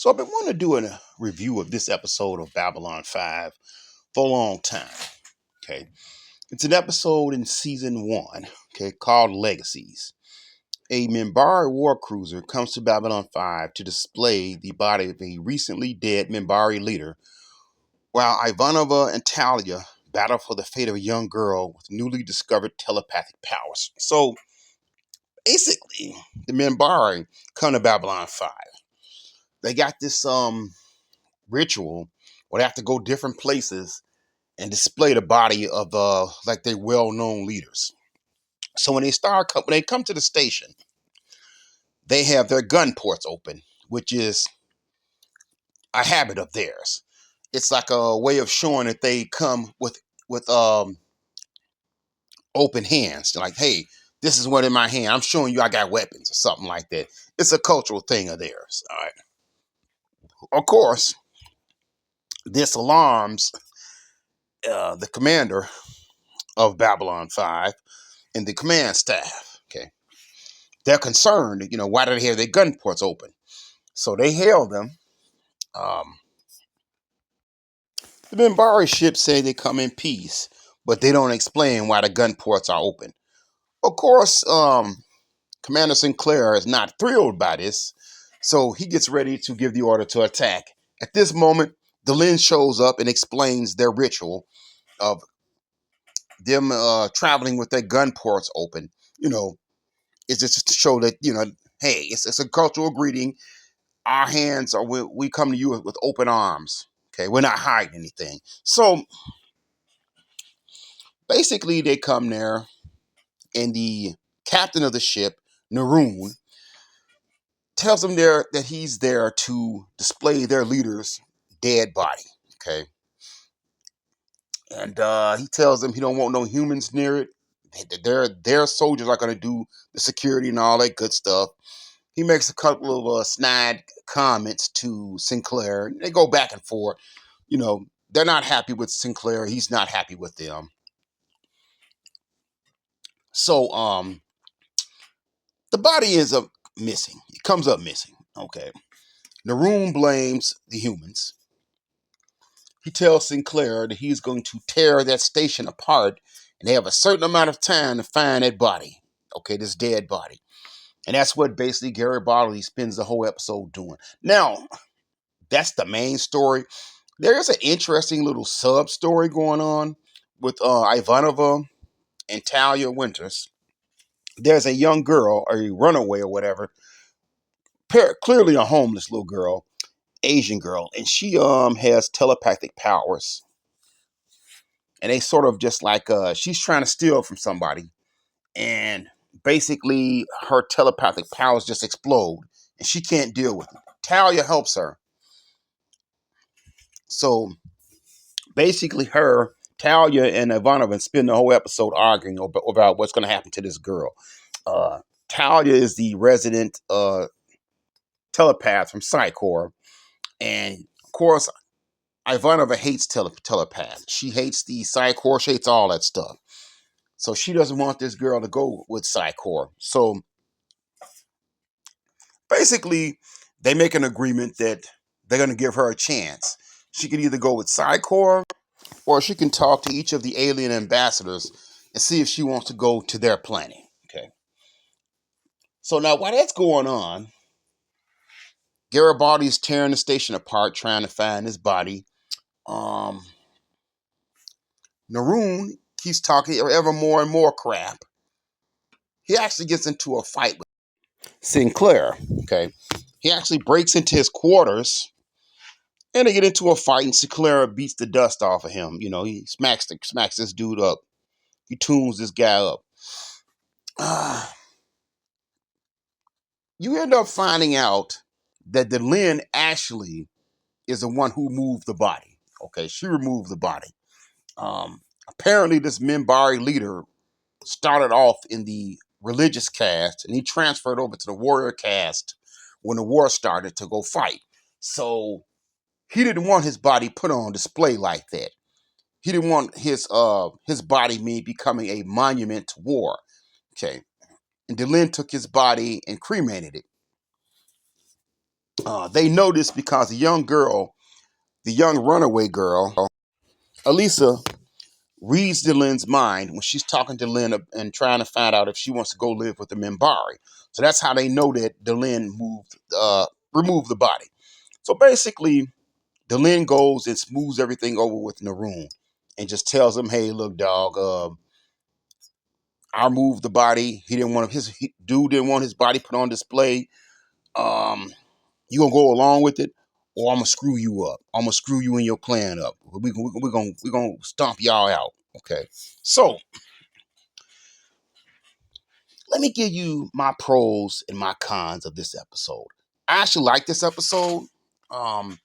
So I've been wanting to do a review of this episode of Babylon 5 for a long time. Okay. It's an episode in season 1, okay, called Legacies. A Minbari war cruiser comes to Babylon 5 to display the body of a recently dead Minbari leader, while Ivanova and Talia battle for the fate of a young girl with newly discovered telepathic powers. So basically, the Minbari come to Babylon 5. They got this ritual where they have to go different places and display the body of like their well-known leaders. So when they come to the station, they have their gun ports open, which is a habit of theirs. It's like a way of showing that they come with open hands. They're like, hey, this is what in my hand. I'm showing you I got weapons or something like that. It's a cultural thing of theirs. All right. Of course, this alarms the commander of Babylon 5 and the command staff. Okay. They're concerned, why do they have their gun ports open? So they hail them. Um, the Minbari ships say they come in peace, but they don't explain why the gun ports are open. Of course, Commander Sinclair is not thrilled by this, so he gets ready to give the order to attack. At this moment, Delenn shows up and explains their ritual of them traveling with their gun ports open. It's just to show that, hey, it's a cultural greeting. Our hands are, we come to you with open arms. Okay, we're not hiding anything. So basically, they come there, and the captain of the ship, Naroon, tells them there that he's there to display their leader's dead body. Okay, and he tells them he don't want no humans near it. Their soldiers are going to do the security and all that good stuff. He makes a couple of snide comments to Sinclair. They go back and forth. They're not happy with Sinclair. He's not happy with them. So, the body ends up missing. It comes up missing. Okay. Naroon blames the humans. He tells Sinclair that he's going to tear that station apart, and they have a certain amount of time to find that body. Okay, this dead body. And that's what basically Garibaldi spends the whole episode doing. Now, that's the main story. There is an interesting little sub story going on with Ivanova and Talia Winters. There's a young girl, or a runaway or whatever, clearly a homeless little girl, Asian girl, and she has telepathic powers. And they sort of just like she's trying to steal from somebody, and basically her telepathic powers just explode, and she can't deal with it. Talia helps her. So basically, Talia and Ivanova spend the whole episode arguing about what's going to happen to this girl. Talia is the resident telepath from Psychor, and of course, Ivanova hates telepaths. She hates the Psychor. She hates all that stuff. So she doesn't want this girl to go with Psychor. So basically, they make an agreement that they're going to give her a chance. She can either go with Psychor, or she can talk to each of the alien ambassadors and see if she wants to go to their planet. Okay. So now, while that's going on, Garibaldi's tearing the station apart, trying to find his body. Um, Naroon keeps talking ever more and more crap. He actually gets into a fight with Sinclair. Okay. He actually breaks into his quarters, and they get into a fight, and Sinclair beats the dust off of him. He smacks this dude up. He tunes this guy up. You end up finding out that Delenn actually is the one who moved the body. Okay, she removed the body. Apparently, this Minbari leader started off in the religious caste, and he transferred over to the warrior caste when the war started to go fight. So he didn't want his body put on display like that. He didn't want his body becoming a monument to war. Okay, and Delenn took his body and cremated it. They know this because the young runaway girl, Elisa, reads Delenn's mind when she's talking to Lynn and trying to find out if she wants to go live with the Minbari. So that's how they know that Delenn removed the body. So basically, Delenn goes and smooths everything over with Naroon and just tells him, "Hey, look, dog, I removed the body. He didn't want dude didn't want his body put on display. Um, you gonna go along with it, or I'm gonna screw you up. I'm gonna screw you and your clan up. We're gonna stomp y'all out." Okay, so let me give you my pros and my cons of this episode. I actually like this episode. Um,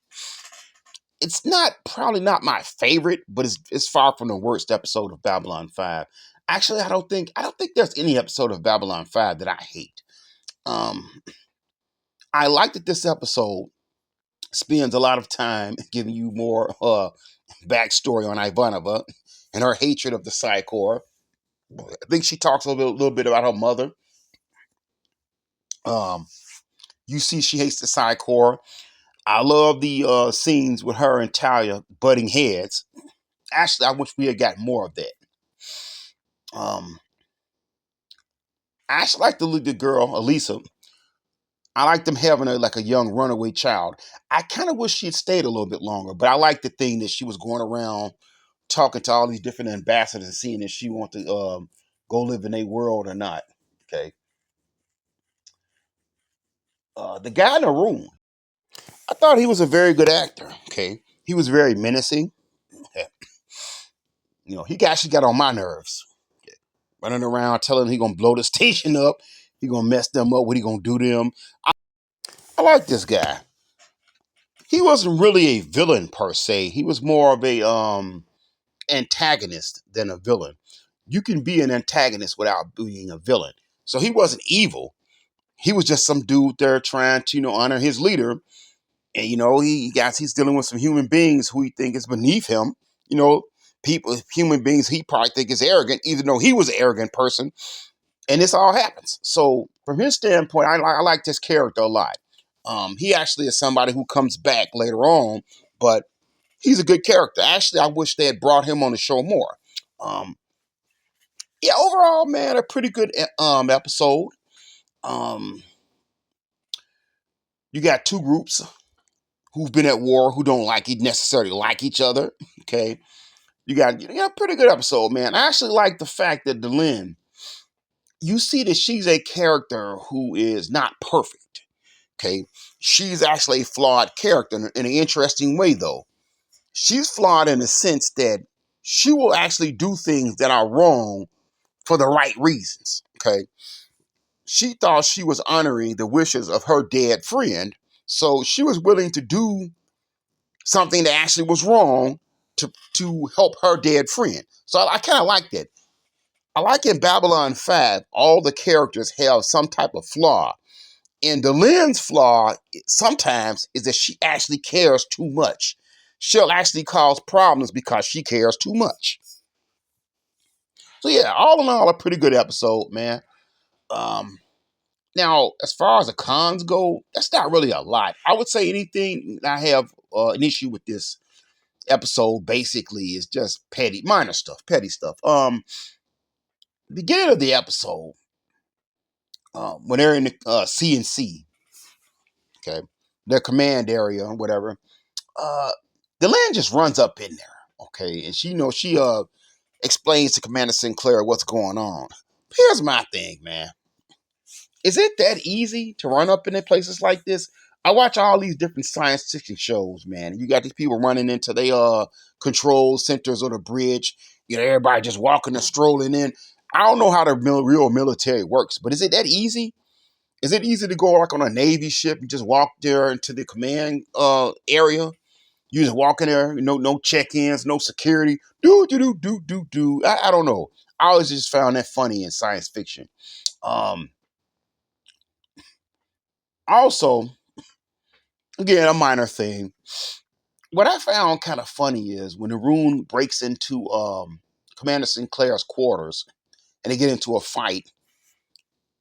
it's not probably not my favorite, but it's far from the worst episode of Babylon 5. Actually, I don't think there's any episode of Babylon 5 that I hate. Um, I like that this episode spends a lot of time giving you more backstory on Ivanova and her hatred of the Psychor. I think she talks a little bit about her mother. Um, you see, she hates the Psychor. I love the scenes with her and Talia butting heads. Actually, I wish we had got more of that. Um, I actually like the little girl, Elisa. I like them having like a young runaway child. I kind of wish she had stayed a little bit longer, but I like the thing that she was going around talking to all these different ambassadors and seeing if she wanted to go live in a world or not. Okay. The guy in the room, I thought he was a very good actor. Okay. He was very menacing. He actually got on my nerves. Running around telling him he gonna blow the station up, he gonna mess them up, what he gonna do to them. I like this guy. He wasn't really a villain per se. He was more of a antagonist than a villain. You can be an antagonist without being a villain. So he wasn't evil. He was just some dude there trying to, honor his leader. And he's dealing with some human beings who he think is beneath him. Human beings he probably think is arrogant, even though he was an arrogant person. And this all happens. So from his standpoint, I like this character a lot. He actually is somebody who comes back later on, but he's a good character. Actually, I wish they had brought him on the show more. Um, yeah, overall, man, a pretty good episode. Um, you got two groups who've been at war who don't necessarily like each other. Okay, you got a pretty good episode, man. I actually like the fact that Delenn, you see that she's a character who is not perfect. Okay, she's actually a flawed character in an interesting way, though. She's flawed in the sense that she will actually do things that are wrong for the right reasons. Okay, she thought she was honoring the wishes of her dead friend, so she was willing to do something that actually was wrong to help her dead friend. So I kind of like that. I like in Babylon 5, all the characters have some type of flaw. And Delenn's flaw sometimes is that she actually cares too much. She'll actually cause problems because she cares too much. So yeah, all in all, a pretty good episode, man. Um, Now, as far as the cons go, that's not really a lot. I would say anything I have an issue with this episode basically is just minor stuff, petty stuff. Beginning of the episode, when they're in the CNC, okay, their command area or whatever, uh, Delenn just runs up in there, okay, and she explains to Commander Sinclair what's going on. Here's my thing, man. Is it that easy to run up in places like this? I watch all these different science fiction shows, man. You got these people running into their control centers or the bridge. Everybody just walking and strolling in. I don't know how the real military works, but is it that easy? Is it easy to go like on a Navy ship and just walk there into the command area? You just walk in there, no check-ins, no security. Do. I don't know. I always just found that funny in science fiction. Um, Also, again, a minor thing. What I found kind of funny is when Haroon breaks into Commander Sinclair's quarters and they get into a fight,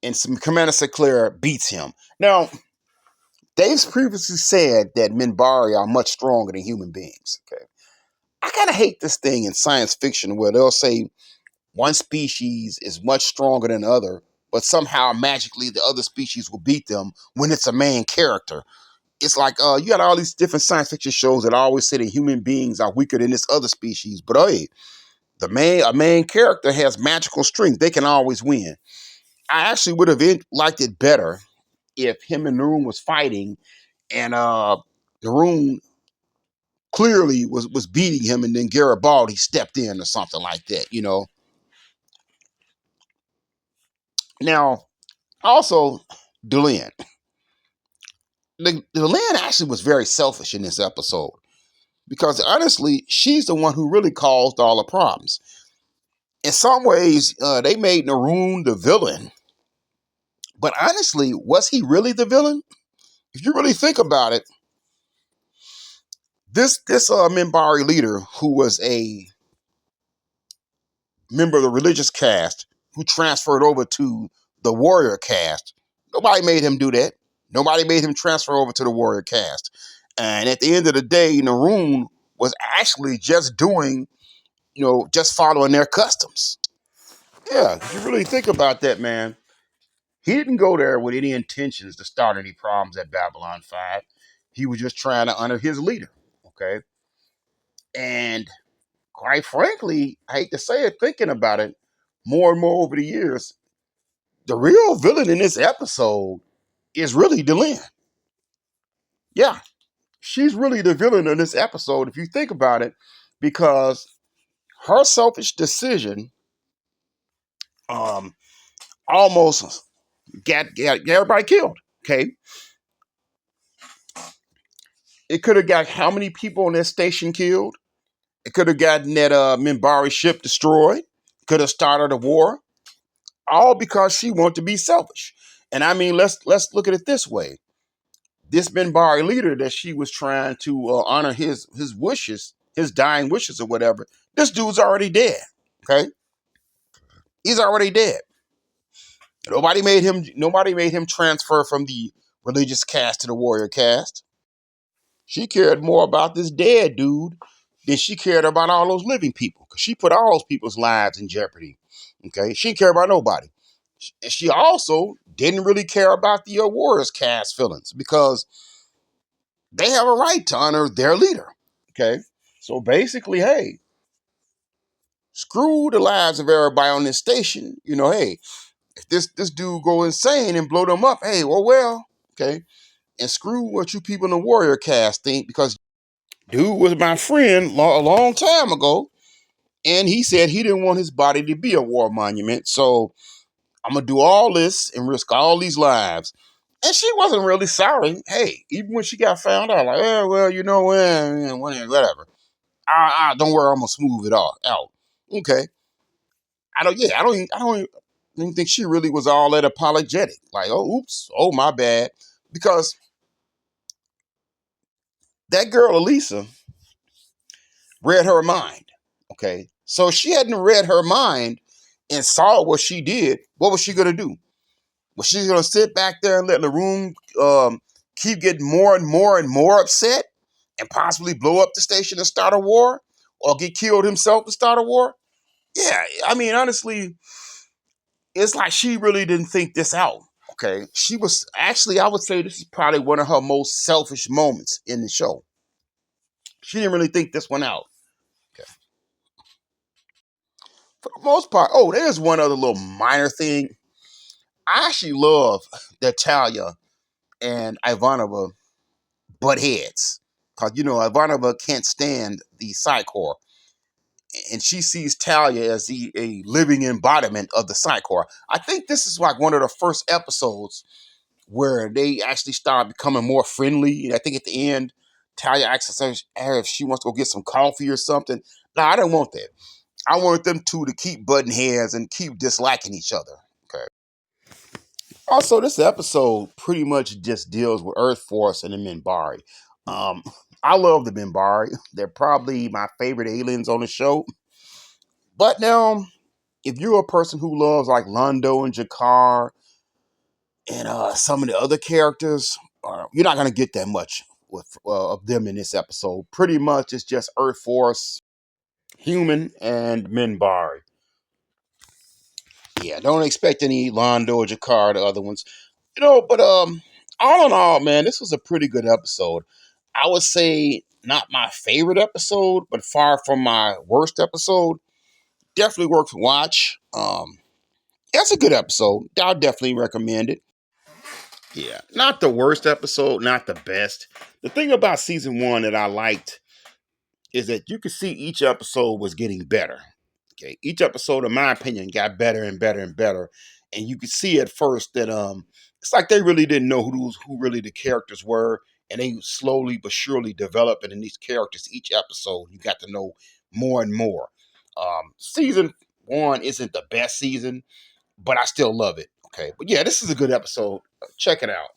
and Commander Sinclair beats him. Now, Dave's previously said that Minbari are much stronger than human beings. Okay. I kind of hate this thing in science fiction where they'll say one species is much stronger than the other, but somehow magically the other species will beat them when it's a main character. It's like you got all these different science fiction shows that always say that human beings are weaker than this other species, but hey, a main character has magical strength. They can always win. I actually would have liked it better if him and Naroon was fighting and Naroon clearly was beating him, and then Garibaldi stepped in or something like that. Now, also, Delenn. Delenn actually was very selfish in this episode because honestly, she's the one who really caused all the problems. In some ways, they made Naroon the villain, but honestly, was he really the villain? If you really think about it, this Minbari leader who was a member of the religious caste who transferred over to the warrior caste. Nobody made him do that. Nobody made him transfer over to the warrior caste. And at the end of the day, Naroon was actually just doing, just following their customs. Yeah, if you really think about that, man, he didn't go there with any intentions to start any problems at Babylon 5. He was just trying to honor his leader. Okay. And quite frankly, I hate to say it, thinking about it more and more over the years, the real villain in this episode is really Delenn. Yeah, she's really the villain in this episode if you think about it, because her selfish decision um almost got everybody killed. Okay, it could have got how many people on that station killed? It could have gotten that Minbari ship destroyed. Could have started a war, all because she wanted to be selfish. And I mean, let's look at it this way: this Minbari leader that she was trying to honor his wishes, his dying wishes or whatever. This dude's already dead. Okay, he's already dead. Nobody made him transfer from the religious caste to the warrior caste. She cared more about this dead dude than she cared about all those living people, because she put all those people's lives in jeopardy. Okay, she didn't care about nobody. And she also didn't really care about the warriors caste feelings, because they have a right to honor their leader. Okay, so basically, hey, screw the lives of everybody on this station. Hey, if this dude go insane and blow them up, hey, well, okay, and screw what you people in the warrior caste think, because dude was my friend a long time ago, and he said he didn't want his body to be a war monument. So I'm gonna do all this and risk all these lives. And she wasn't really sorry. Hey, even when she got found out, like, well, whatever. Don't worry, I'm gonna smooth it all out. Okay. I don't even think she really was all that apologetic. Like, oh, oops, oh, my bad. Because that girl, Elisa, read her mind. Okay. So if she hadn't read her mind and saw what she did, what was she going to do? Was she going to sit back there and let the room keep getting more and more and more upset and possibly blow up the station and start a war, or get killed himself to start a war? Yeah. I mean, honestly, it's like she really didn't think this out. Okay. She was actually, I would say this is probably one of her most selfish moments in the show. She didn't really think this one out. Okay. For the most part, oh, there's one other little minor thing. I actually love that Talia and Ivanova butt heads. Because, Ivanova can't stand the Psychor. And she sees Talia as a living embodiment of the Psychor. I think this is like one of the first episodes where they actually start becoming more friendly. And I think at the end, Talia asks her if she wants to go get some coffee or something. No, I don't want that. I want them two to keep butting heads and keep disliking each other. Okay. Also, this episode pretty much just deals with Earth Force and the Minbari. Um, I love the Minbari. They're probably my favorite aliens on the show. But now, if you're a person who loves like Londo and Jakar and some of the other characters, You're not gonna get that much with of them in this episode. Pretty much, it's just Earth Force, Human, and Minbari. Yeah, don't expect any Londo or Jakar, the other ones. But all in all, man, this was a pretty good episode. I would say not my favorite episode, but far from my worst episode. Definitely worth a watch. That's a good episode. I'll definitely recommend it. Yeah, not the worst episode, not the best. The thing about season one that I liked is that you could see each episode was getting better. Okay, each episode, in my opinion, got better and better and better, and you could see at first that it's like they really didn't know who really the characters were, and they slowly but surely developing in these characters each episode. You got to know more and more. Season one isn't the best season, but I still love it. Okay, but yeah, this is a good episode. Check it out.